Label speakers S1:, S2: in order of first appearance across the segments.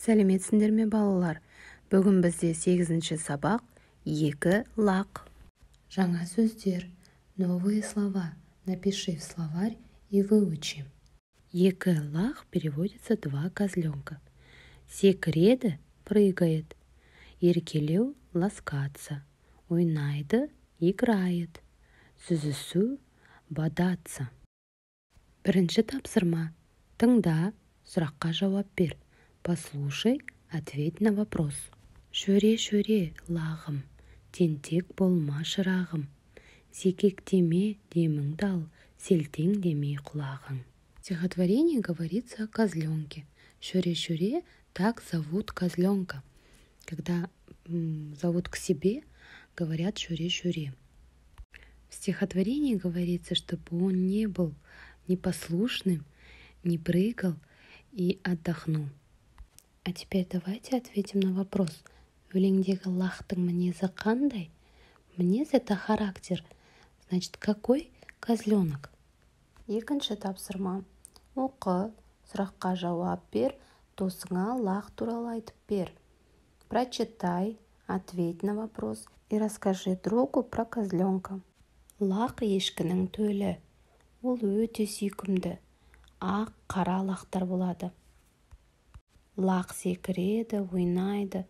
S1: Сәлеметсіңдер ме балалар? Бүгін бізде 8-ші сабақ 2 лақ. Жаңа сөздер. Новые слова. Напиши в словарь и выучи. 2 лақ переводится 2 козленка. Секіреді, прыгает. Еркелеу, ласкаться. Ойнайды, играет. Сүзісу, бодаться. Бірінші тапсырма. Тыңда, сұраққа жауап бер. Послушай, ответь на вопрос. Шөре-шөре, лағым, тентек болма шырағым. Секектеме, деміңді ал, селтең демей құлағың. В стихотворении говорится о козленке. Шөре-шөре, так зовут козленка. Когда зовут к себе, говорят шөре-шөре. В стихотворении говорится, чтобы он не был непослушным, не прыгал и отдохнул. А теперь давайте ответим на вопрос. Өлеңдегі лақтың мінезі қандай? Мінез — это характер. Значит, какой козленок? Екінші тапсырма. Оқы, сұраққа жауап бер, досыңа лақ туралы айтып бер. Прочитай, ответь на вопрос и расскажи другу про козленка. Лақ ешкінің төлі. Ол өте сүйкімді. Ақ, қара лақтар болады. Лақ секіреді, ойнайды,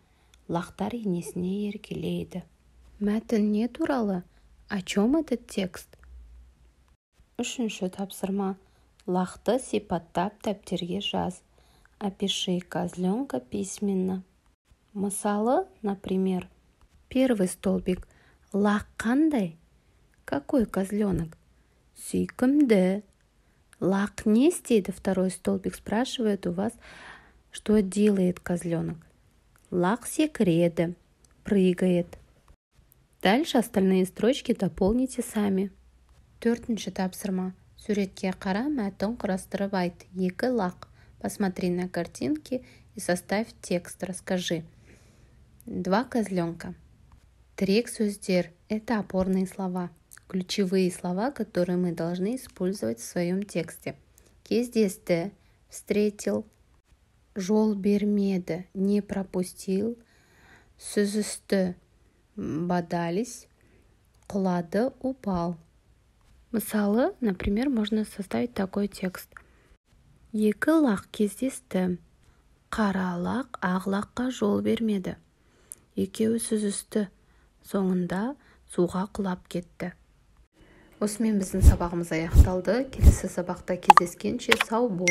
S1: лақтар енесіне еркелейді. Мәтін не туралы? О чем этот текст? Үшінші тапсырма. Лақты сипаттап дәптерге жаз. Опиши козленка письменно. Мысалы, например, первый столбик. Лақ қандай? Какой козленок? Сүйкімді. Лақ не істейді? Второй столбик спрашивает у вас, что делает козленок. Лақ секіреді, прыгает. Дальше остальные строчки дополните сами. Төртінші тапсырма. Суретке қара, мәтін құрастырып айт. 2 лақ. Посмотри на картинки и составь текст. Расскажи. 2 козленка. Тірек сөздер – это опорные слова. Ключевые слова, которые мы должны использовать в своем тексте. Кездесті, встретил. Жол бермеді, не пропустил. Сүзісті, бодались. Құлады, упал. Мысалы, например, можно составить такой текст. 2 лақ кездесті. Қара лақ ақ лаққа жол бермеді. Екеуі сүзісті. Соңында суға құлап кетті. Осымен біздің сабағымыз аяқталды. Келесі сабақта кездескенше сау бол.